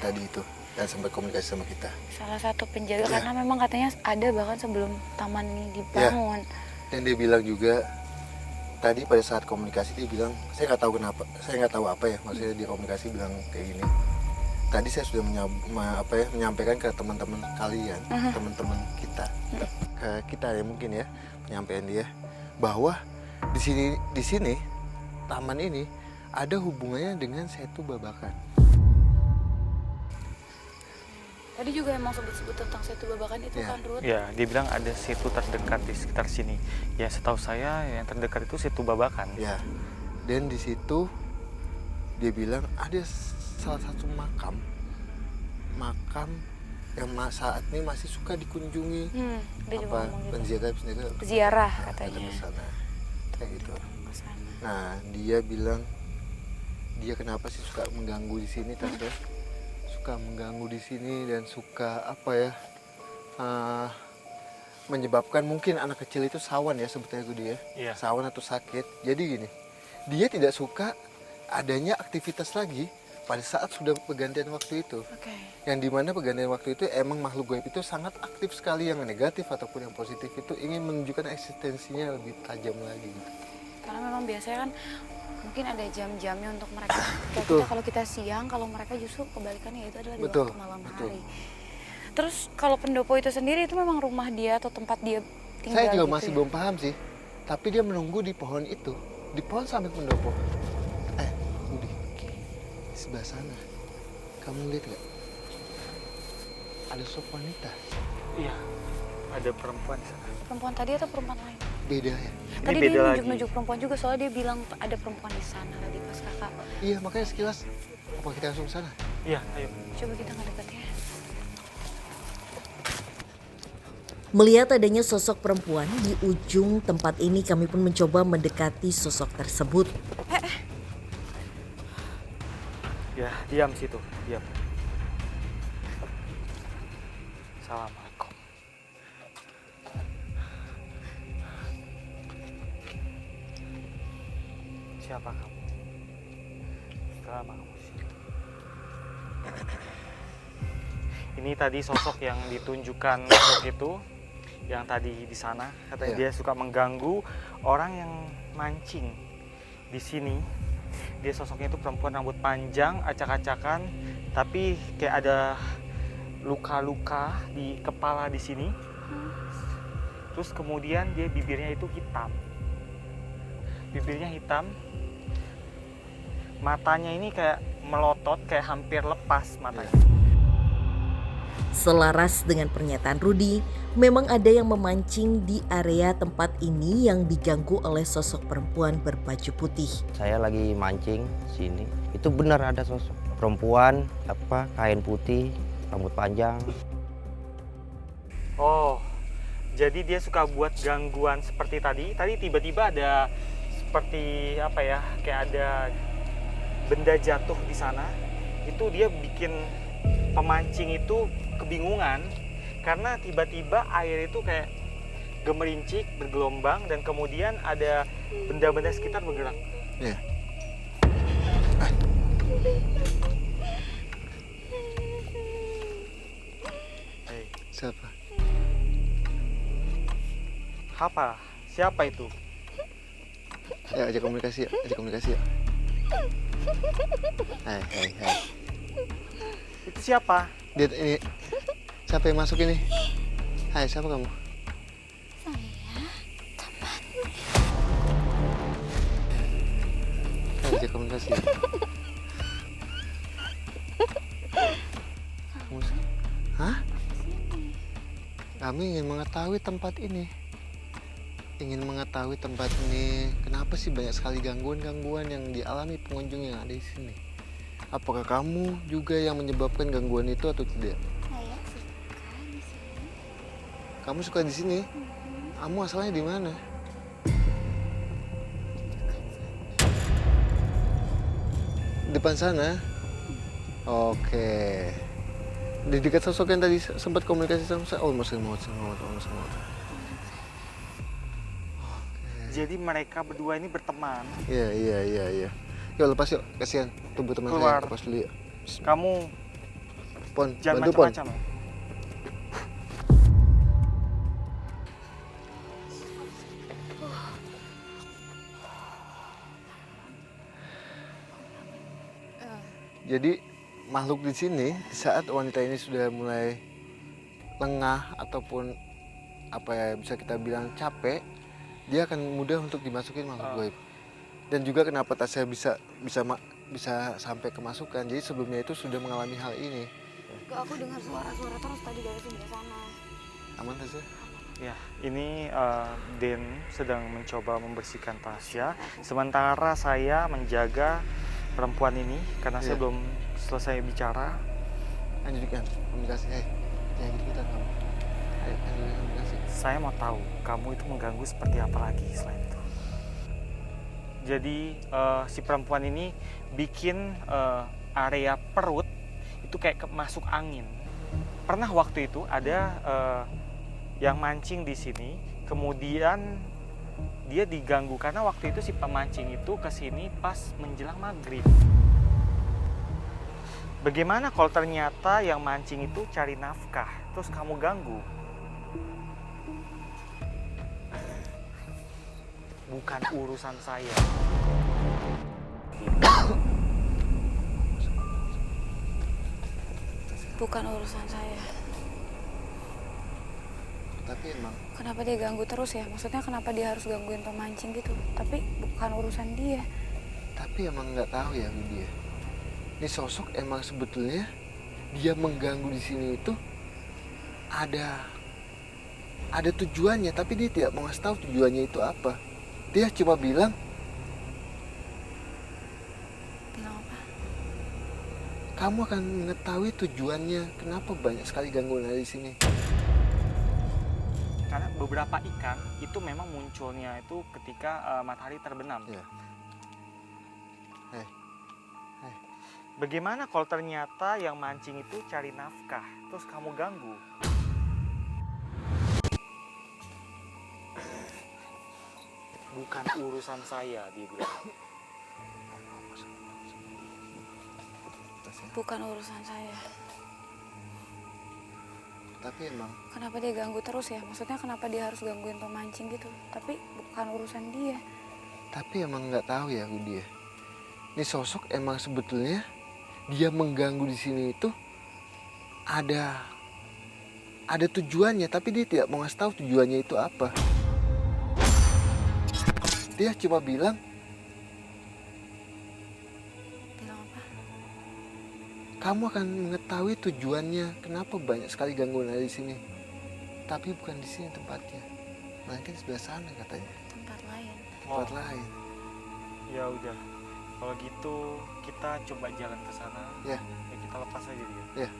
tadi itu yang sempat komunikasi sama kita. Salah satu penjaga karena memang katanya ada bahkan sebelum taman ini dibangun. Dan dia bilang juga tadi pada saat komunikasi dia bilang, saya nggak tahu kenapa, saya nggak tahu apa ya maksudnya di komunikasi bilang kayak gini. Tadi saya sudah menyampaikan ke teman-teman kalian, teman-teman kita, ke kita ya mungkin ya penyampaian dia bahwa di sini taman ini ada hubungannya dengan Setu Babakan. Tadi juga emang sebut-sebut tentang Setu Babakan itu kan, Ruth? Ya, dia bilang ada situ terdekat di sekitar sini. Ya, setahu saya yang terdekat itu Situ Babakan. Ya, dan di situ dia bilang ada salah satu makam yang saat ini masih suka dikunjungi penjaga peziarah katanya. Kesana. Kayak gitu. Kesana. Nah, dia bilang dia kenapa sih suka mengganggu di sini, Tasya? Suka mengganggu di sini dan suka menyebabkan mungkin anak kecil itu sawan ya sebetulnya itu dia. Iya. Sawan atau sakit. Jadi gini, dia tidak suka adanya aktivitas lagi pada saat sudah pergantian waktu itu. Yang dimana pergantian waktu itu emang makhluk gaib itu sangat aktif sekali, yang negatif ataupun yang positif itu ingin menunjukkan eksistensinya lebih tajam lagi gitu. Karena memang biasanya kan mungkin ada jam-jamnya untuk mereka. Kayak kita kalau kita siang, kalau mereka justru kebalikannya itu adalah di waktu malam hari. Terus kalau pendopo itu sendiri itu memang rumah dia atau tempat dia tinggal? Saya juga gitu masih belum paham sih. Tapi dia menunggu di pohon itu, di pohon sampai pendopo. Budi, di sebelah sana, kamu lihat nggak? Ada sosok wanita. Iya, ada perempuan di sana. Perempuan tadi atau perempuan lain? Beda ya? Tadi beda dia lagi. nunjuk-nunjuk perempuan juga, soalnya dia bilang ada perempuan di sana tadi pas kakak. Iya, makanya sekilas. Apa kita langsung ke sana? Iya, ayo. Coba kita ngedekat ya. Melihat adanya sosok perempuan di ujung tempat ini, kami pun mencoba mendekati sosok tersebut. Ya, diam situ, diam. Assalamualaikum. Siapa kamu? Selama kamu sini. Ini tadi sosok yang ditunjukkan makhluk itu, yang tadi di sana, katanya dia suka mengganggu orang yang mancing di sini. Dia sosoknya itu perempuan rambut panjang, acak-acakan, tapi kayak ada luka-luka di kepala di sini. Terus kemudian dia bibirnya itu hitam. Bibirnya hitam. Matanya ini kayak melotot, kayak hampir lepas matanya. Selaras dengan pernyataan Rudi, memang ada yang memancing di area tempat ini yang diganggu oleh sosok perempuan berbaju putih. Saya lagi mancing sini, itu benar ada sosok perempuan, kain putih, rambut panjang. Oh, jadi dia suka buat gangguan seperti tadi. Tadi tiba-tiba ada seperti kayak ada benda jatuh di sana. Itu dia bikin pemancing itu kebingungan karena tiba-tiba air itu kayak gemerincik, bergelombang, dan kemudian ada benda-benda sekitar bergerak. Iya. Hey. Siapa? Apa? Siapa itu? Ayo ajak komunikasi ya, Hai. Itu siapa? Dia ini siapa yang masuk ini? Hai, siapa kamu? Saya ajak komunikasi ya. Hah? Kami ingin mengetahui tempat ini. Kenapa sih banyak sekali gangguan-gangguan yang dialami pengunjung yang ada di sini? Apakah kamu juga yang menyebabkan gangguan itu atau tidak? Saya suka di sini. Kamu suka di sini? Kamu asalnya di mana? Depan sana? Oke. Di dekat sosok yang tadi sempat komunikasi sama saya. Oh, masih mau. Jadi mereka berdua ini berteman. Iya. Yuk lepas yuk, kasihan tubuh teman Keluar. saya. Lepas dulu yuk. Kamu Pon, Jangan bantu Pon. macam-macam ya. Jadi makhluk di sini saat wanita ini sudah mulai lengah ataupun apa ya bisa kita bilang capek, dia akan mudah untuk dimasukin makhluk gaib. Dan juga kenapa Tasya bisa sampai kemasukan. Jadi sebelumnya itu sudah mengalami hal ini. Kok aku dengar suara-suara terus tadi dari sebelah sana. Aman Tasya? Ya, ini Den sedang mencoba membersihkan Tasya. Sementara saya menjaga perempuan ini karena saya Iya. belum selesai bicara. Lanjutkan komunikasi. Jangan gitu kita kamu. Ayo lanjutkan komunikasi. Saya mau tahu kamu itu mengganggu seperti apa lagi selain itu. Jadi si perempuan ini bikin area perut itu kayak masuk angin. Pernah waktu itu ada yang mancing di sini, kemudian dia diganggu karena waktu itu si pemancing itu ke sini pas menjelang maghrib. Bagaimana kalau ternyata yang mancing itu cari nafkah, terus kamu ganggu? Bukan urusan saya. Bukan urusan saya. Tapi emang Kenapa dia ganggu terus ya? Maksudnya kenapa dia harus gangguin pemancing gitu? Tapi bukan urusan dia. Tapi emang nggak tahu ya dia. Ini sosok emang sebetulnya dia mengganggu di sini itu ada tujuannya, tapi dia tidak mau ngasih tahu tujuannya itu apa. Dia cuma bilang, Bilang apa? kamu akan mengetahui tujuannya kenapa banyak sekali gangguan ada di sini. Karena beberapa ikan itu memang munculnya itu ketika matahari terbenam. Ya. Bagaimana kalau ternyata yang mancing itu cari nafkah, terus kamu ganggu? Bukan urusan saya, dia bilang. Bukan urusan saya. Tapi emang Kenapa dia ganggu terus ya? Maksudnya kenapa dia harus gangguin pemancing gitu? Tapi bukan urusan dia. Tapi emang nggak tahu ya dia. Ini sosok emang sebetulnya dia mengganggu di sini itu ada tujuannya, tapi dia tidak mau ngasih tahu tujuannya itu apa. Dia cuma bilang, Bilang apa? kamu akan mengetahui tujuannya kenapa banyak sekali gangguan ada di sini. Tapi bukan di sini tempatnya, melainkan di sebelah sana katanya, Tempat lain. tempat lain. Ya udah, kalau gitu kita coba jalan ke sana. Ya. Ya kita lepas aja dia. Ya,